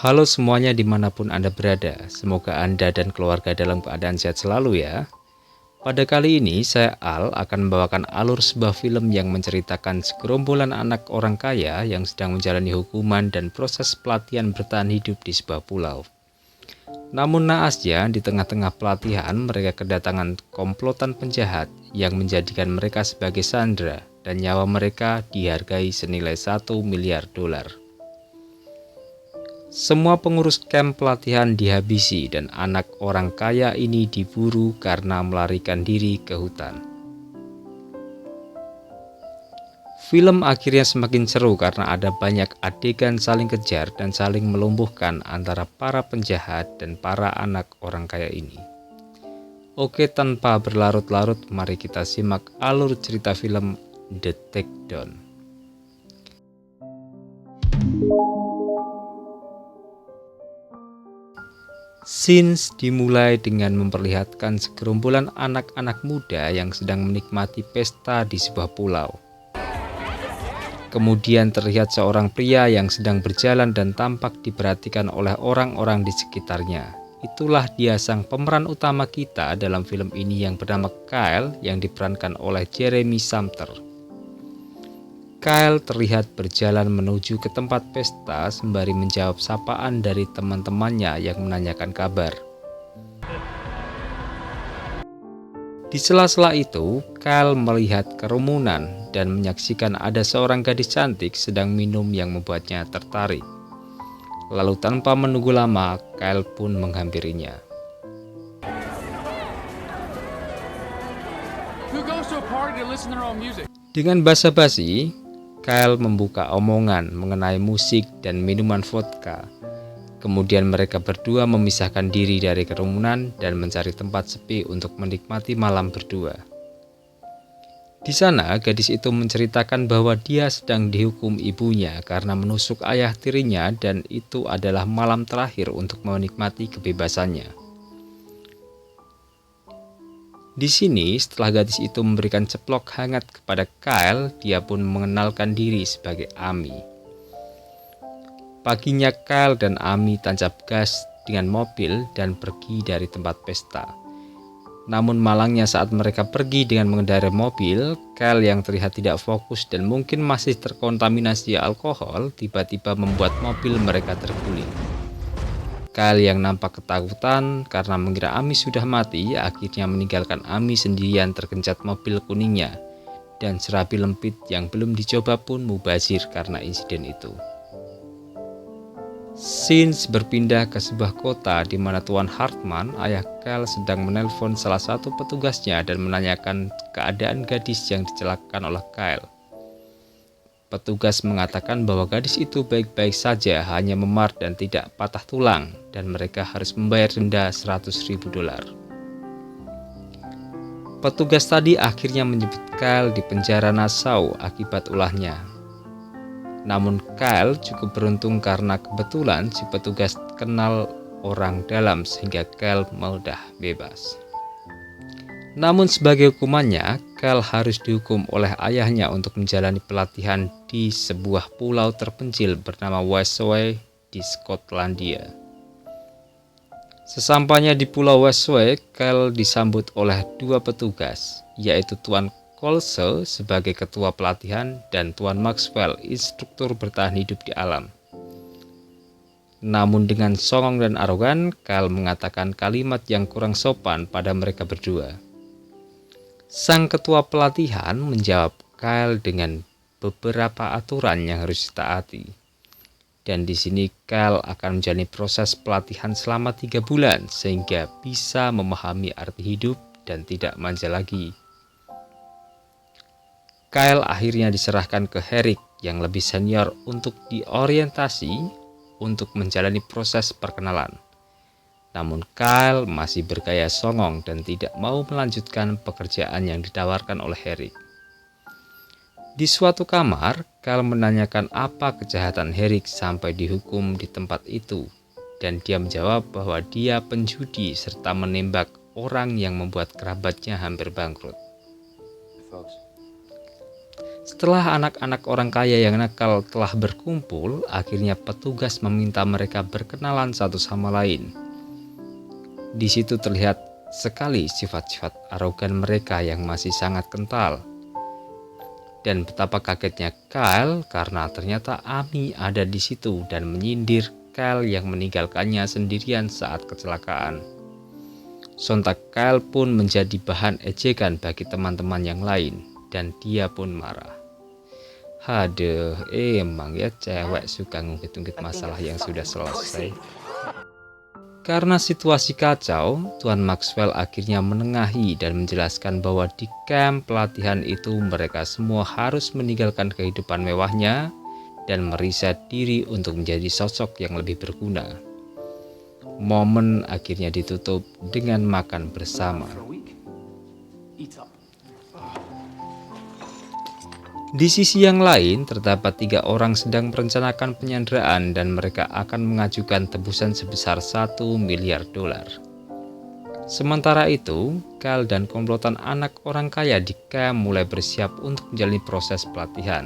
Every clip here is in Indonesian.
Halo semuanya dimanapun Anda berada, semoga Anda dan keluarga dalam keadaan sehat selalu ya. Pada kali ini saya Al akan membawakan alur sebuah film yang menceritakan segerombolan anak orang kaya yang sedang menjalani hukuman dan proses pelatihan bertahan hidup di sebuah pulau. Namun naasnya di tengah-tengah pelatihan mereka kedatangan komplotan penjahat yang menjadikan mereka sebagai sandera dan nyawa mereka dihargai senilai 1 miliar dolar. Semua pengurus kamp pelatihan dihabisi dan anak orang kaya ini diburu karena melarikan diri ke hutan. Film akhirnya semakin seru karena ada banyak adegan saling kejar dan saling melumpuhkan antara para penjahat dan para anak orang kaya ini. Oke, tanpa berlarut-larut, mari kita simak alur cerita film The Takedown. Scenes dimulai dengan memperlihatkan segerombolan anak-anak muda yang sedang menikmati pesta di sebuah pulau. Kemudian terlihat seorang pria yang sedang berjalan dan tampak diperhatikan oleh orang-orang di sekitarnya. Itulah dia sang pemeran utama kita dalam film ini yang bernama Kyle yang diperankan oleh Jeremy Sumpter. Kyle terlihat berjalan menuju ke tempat pesta sembari menjawab sapaan dari teman-temannya yang menanyakan kabar. Di sela-sela itu, Kyle melihat kerumunan dan menyaksikan ada seorang gadis cantik sedang minum yang membuatnya tertarik. Lalu tanpa menunggu lama, Kyle pun menghampirinya. Dengan basa-basi, Kyle membuka omongan mengenai musik dan minuman vodka. Kemudian mereka berdua memisahkan diri dari kerumunan dan mencari tempat sepi untuk menikmati malam berdua. Di sana, gadis itu menceritakan bahwa dia sedang dihukum ibunya karena menusuk ayah tirinya dan itu adalah malam terakhir untuk menikmati kebebasannya. Di sini, setelah gadis itu memberikan ceplok hangat kepada Kyle, dia pun mengenalkan diri sebagai Amy. Paginya Kyle dan Amy tancap gas dengan mobil dan pergi dari tempat pesta. Namun malangnya saat mereka pergi dengan mengendarai mobil, Kyle yang terlihat tidak fokus dan mungkin masih terkontaminasi alkohol, tiba-tiba membuat mobil mereka terguling. Kyle yang nampak ketakutan karena mengira Amy sudah mati, akhirnya meninggalkan Amy sendirian tergencat mobil kuningnya, dan serabi lempit yang belum dicoba pun mubazir karena insiden itu. Scenes berpindah ke sebuah kota di mana Tuan Hartman, ayah Kyle, sedang menelpon salah satu petugasnya dan menanyakan keadaan gadis yang dicelakakan oleh Kyle. Petugas mengatakan bahwa gadis itu baik-baik saja, hanya memar dan tidak patah tulang, dan mereka harus membayar denda 100.000 dolar. Petugas tadi akhirnya menyebut Kyle di penjara Nassau akibat ulahnya. Namun Kyle cukup beruntung karena kebetulan si petugas kenal orang dalam sehingga Kyle mudah bebas. Namun sebagai hukumannya, Kyle harus dihukum oleh ayahnya untuk menjalani pelatihan di sebuah pulau terpencil bernama Westway di Skotlandia. Sesampainya di pulau Westway, Kyle disambut oleh dua petugas, yaitu Tuan Colse sebagai ketua pelatihan dan Tuan Maxwell, instruktur bertahan hidup di alam. Namun dengan songong dan arogan, Kyle mengatakan kalimat yang kurang sopan pada mereka berdua. Sang ketua pelatihan menjawab Kyle dengan beberapa aturan yang harus ditaati. Dan di sini Kyle akan menjalani proses pelatihan selama 3 bulan sehingga bisa memahami arti hidup dan tidak manja lagi. Kyle akhirnya diserahkan ke Herrick yang lebih senior untuk diorientasi untuk menjalani proses perkenalan. Namun Kyle masih bergaya songong dan tidak mau melanjutkan pekerjaan yang ditawarkan oleh Herrick. Di suatu kamar, Kyle menanyakan apa kejahatan Herrick sampai dihukum di tempat itu, dan dia menjawab bahwa dia penjudi serta menembak orang yang membuat kerabatnya hampir bangkrut. Setelah anak-anak orang kaya yang nakal telah berkumpul, akhirnya petugas meminta mereka berkenalan satu sama lain. Di situ terlihat sekali sifat-sifat arogan mereka yang masih sangat kental. Dan betapa kagetnya Kyle karena ternyata Amy ada di situ dan menyindir Kyle yang meninggalkannya sendirian saat kecelakaan. Sontak Kyle pun menjadi bahan ejekan bagi teman-teman yang lain dan dia pun marah. Haduh, emang ya cewek suka ngungkit-ngungkit masalah yang sudah selesai. Karena situasi kacau, Tuan Maxwell akhirnya menengahi dan menjelaskan bahwa di camp pelatihan itu mereka semua harus meninggalkan kehidupan mewahnya dan meriset diri untuk menjadi sosok yang lebih berguna. Momen akhirnya ditutup dengan makan bersama. Di sisi yang lain, terdapat 3 orang sedang merencanakan penyanderaan dan mereka akan mengajukan tebusan sebesar $1 miliar. Sementara itu, Kyle dan komplotan anak orang kaya di camp mulai bersiap untuk menjalani proses pelatihan.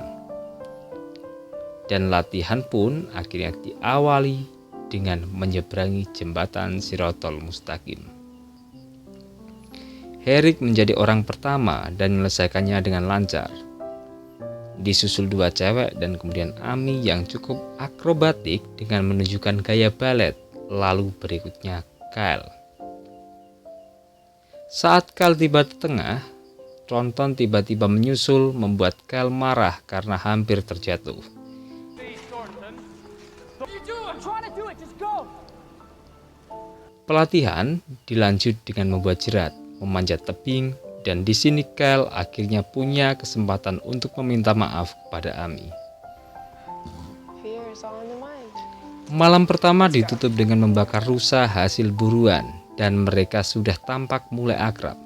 Dan latihan pun akhirnya diawali dengan menyeberangi jembatan Shirathol Mustaqim. Herrick menjadi orang pertama dan menyelesaikannya dengan lancar. Disusul 2 cewek dan kemudian Amy yang cukup akrobatik dengan menunjukkan gaya balet, lalu berikutnya Kyle. Saat Kyle tiba di tengah, Thornton tiba-tiba menyusul membuat Kyle marah karena hampir terjatuh. Pelatihan dilanjut dengan membuat jerat, memanjat tebing, dan di sini Kyle akhirnya punya kesempatan untuk meminta maaf kepada Amy. Malam pertama ditutup dengan membakar rusa hasil buruan dan mereka sudah tampak mulai akrab.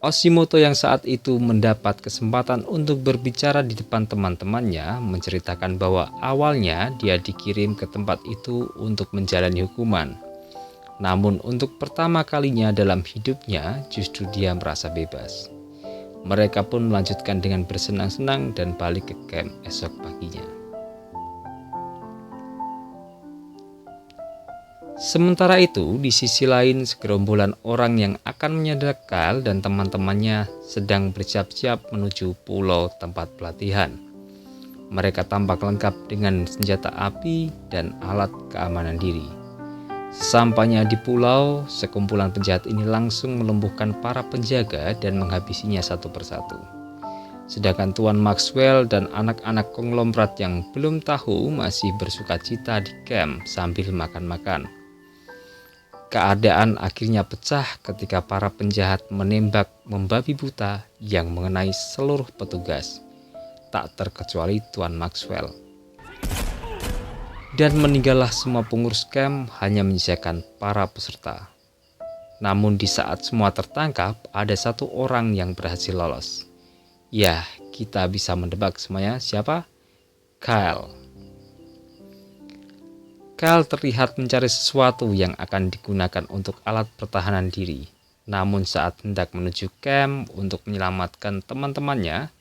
Oshimoto yang saat itu mendapat kesempatan untuk berbicara di depan teman-temannya menceritakan bahwa awalnya dia dikirim ke tempat itu untuk menjalani hukuman. Namun untuk pertama kalinya dalam hidupnya justru dia merasa bebas. Mereka pun melanjutkan dengan bersenang-senang dan balik ke camp esok paginya. Sementara itu, di sisi lain segerombolan orang yang akan menyandra Kyle dan teman-temannya sedang bersiap-siap menuju pulau tempat pelatihan. Mereka tampak lengkap dengan senjata api dan alat keamanan diri. Sesampainya di pulau, sekumpulan penjahat ini langsung melumpuhkan para penjaga dan menghabisinya satu persatu. Sedangkan Tuan Maxwell dan anak-anak konglomerat yang belum tahu masih bersukacita di camp sambil makan-makan. Keadaan akhirnya pecah ketika para penjahat menembak membabi buta yang mengenai seluruh petugas, tak terkecuali Tuan Maxwell. Dan meninggallah semua pengurus camp, hanya menyisakan para peserta. Namun di saat semua tertangkap, ada 1 orang yang berhasil lolos. Ya, kita bisa mendebak semuanya siapa? Kyle. Kyle terlihat mencari sesuatu yang akan digunakan untuk alat pertahanan diri. Namun saat hendak menuju camp untuk menyelamatkan teman-temannya,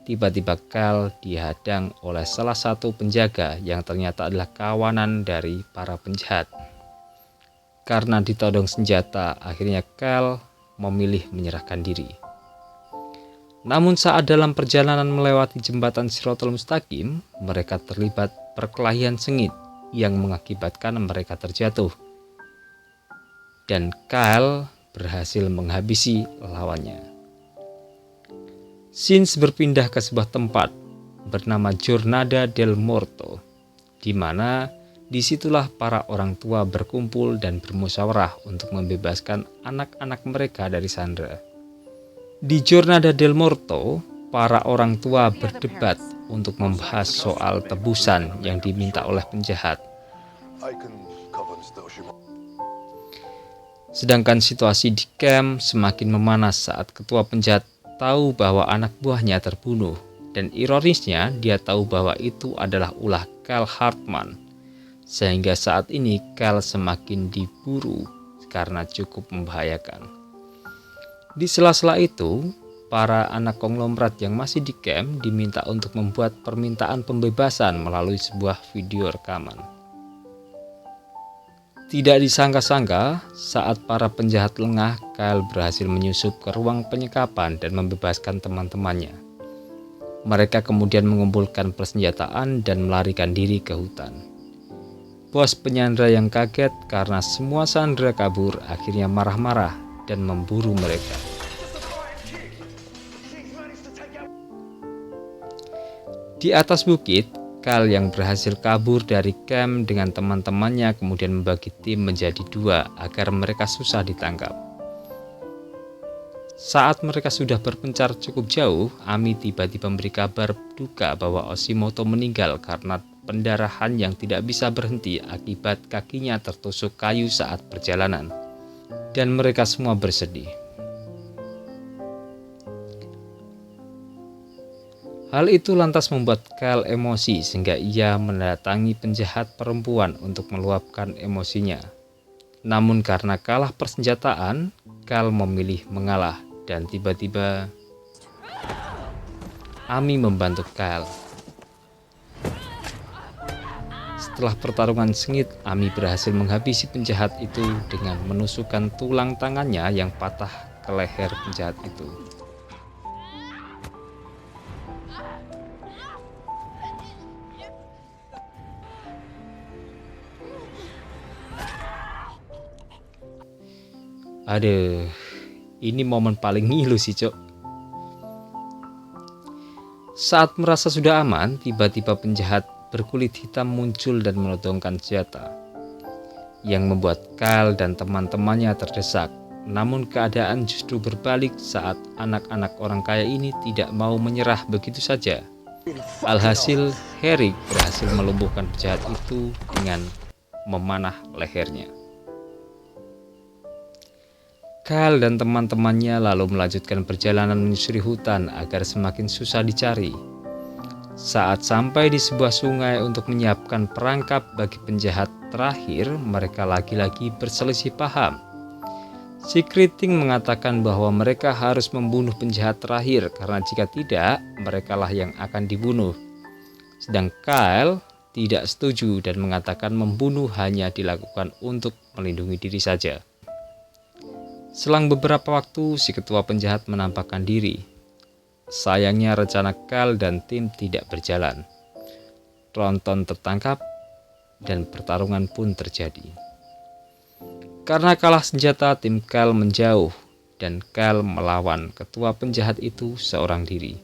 tiba-tiba Kyle dihadang oleh salah satu penjaga yang ternyata adalah kawanan dari para penjahat. Karena ditodong senjata, akhirnya Kyle memilih menyerahkan diri. Namun saat dalam perjalanan melewati jembatan Shirathol Mustaqim, mereka terlibat perkelahian sengit yang mengakibatkan mereka terjatuh. Dan Kyle berhasil menghabisi lawannya. Scenes berpindah ke sebuah tempat bernama Jornada del Morto, di mana disitulah para orang tua berkumpul dan bermusyawarah untuk membebaskan anak-anak mereka dari sandera. Di Jornada del Morto, para orang tua berdebat untuk membahas soal tebusan yang diminta oleh penjahat. Sedangkan situasi di camp semakin memanas saat ketua penjahat tahu bahwa anak buahnya terbunuh, dan ironisnya dia tahu bahwa itu adalah ulah Kyle Hartman, sehingga saat ini Kyle semakin diburu karena cukup membahayakan. Di sela-sela itu, para anak konglomerat yang masih di camp diminta untuk membuat permintaan pembebasan melalui sebuah video rekaman. Tidak disangka-sangka, saat para penjahat lengah, Kyle berhasil menyusup ke ruang penyekapan dan membebaskan teman-temannya. Mereka kemudian mengumpulkan persenjataan dan melarikan diri ke hutan. Bos penyandra yang kaget karena semua sandera kabur akhirnya marah-marah dan memburu mereka. Di atas bukit, Kyle yang berhasil kabur dari camp dengan teman-temannya kemudian membagi tim menjadi dua agar mereka susah ditangkap. Saat mereka sudah berpencar cukup jauh, Ami tiba-tiba memberi kabar duka bahwa Oshimoto meninggal karena pendarahan yang tidak bisa berhenti akibat kakinya tertusuk kayu saat perjalanan. Dan mereka semua bersedih. Hal itu lantas membuat Kyle emosi sehingga ia mendatangi penjahat perempuan untuk meluapkan emosinya. Namun karena kalah persenjataan, Kyle memilih mengalah dan tiba-tiba Ami membantu Kyle. Setelah pertarungan sengit, Ami berhasil menghabisi penjahat itu dengan menusukkan tulang tangannya yang patah ke leher penjahat itu. Aduh, ini momen paling ngilu sih, Cok. Saat merasa sudah aman, tiba-tiba penjahat berkulit hitam muncul dan menodongkan senjata, yang membuat Kyle dan teman-temannya terdesak. Namun keadaan justru berbalik saat anak-anak orang kaya ini tidak mau menyerah begitu saja. Alhasil, Herrick berhasil melumpuhkan penjahat itu dengan memanah lehernya. Kyle dan teman-temannya lalu melanjutkan perjalanan menyusuri hutan agar semakin susah dicari. Saat sampai di sebuah sungai untuk menyiapkan perangkap bagi penjahat terakhir, mereka lagi-lagi berselisih paham. Si Keriting mengatakan bahwa mereka harus membunuh penjahat terakhir karena jika tidak, merekalah yang akan dibunuh. Sedang Kyle tidak setuju dan mengatakan membunuh hanya dilakukan untuk melindungi diri saja. Selang beberapa waktu, si ketua penjahat menampakkan diri. Sayangnya rencana Kyle dan tim tidak berjalan. Tronton tertangkap dan pertarungan pun terjadi. Karena kalah senjata, tim Kyle menjauh dan Kyle melawan ketua penjahat itu seorang diri.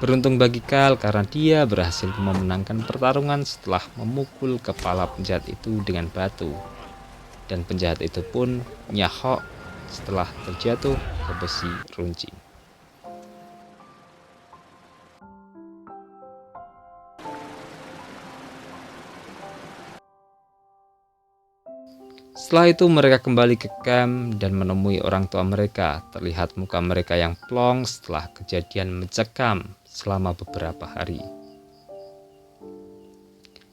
Beruntung bagi Kyle karena dia berhasil memenangkan pertarungan setelah memukul kepala penjahat itu dengan batu. Dan penjahat itu pun nyahok setelah terjatuh ke besi runcing. Setelah itu mereka kembali ke camp dan menemui orang tua mereka. Terlihat muka mereka yang plong setelah kejadian mencekam selama beberapa hari.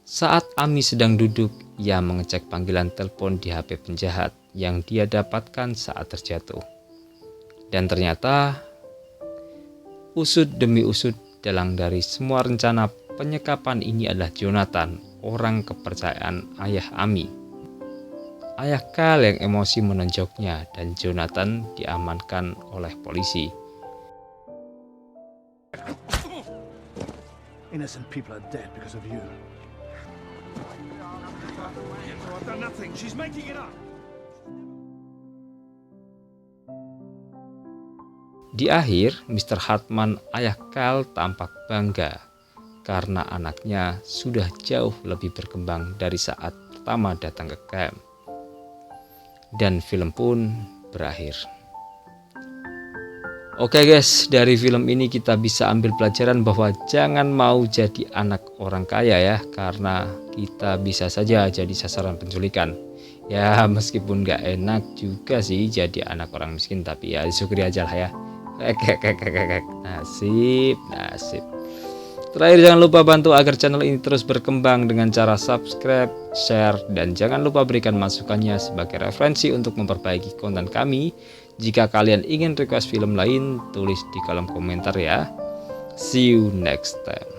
Saat Ami sedang duduk, ia mengecek panggilan telepon di HP penjahat yang dia dapatkan saat terjatuh. Dan ternyata usut demi usut dalang dari semua rencana penyekapan ini adalah Jonathan, orang kepercayaan ayah Ami. Ayah Kyle yang emosi menonjoknya dan Jonathan diamankan oleh polisi. Innocent people are dead because of you. I've done nothing. She's making it up. Di akhir, Mr. Hartman, ayah Kyle tampak bangga karena anaknya sudah jauh lebih berkembang dari saat pertama datang ke camp. Dan film pun berakhir. Oke guys, dari film ini kita bisa ambil pelajaran bahwa jangan mau jadi anak orang kaya ya, karena kita bisa saja jadi sasaran penculikan. Ya meskipun gak enak juga sih jadi anak orang miskin, tapi ya disyukuri aja lah ya. Nasib. Terakhir, jangan lupa bantu agar channel ini terus berkembang dengan cara subscribe, share, dan jangan lupa berikan masukannya sebagai referensi untuk memperbaiki konten kami. Jika kalian ingin request film lain, tulis di kolom komentar ya. See you next time.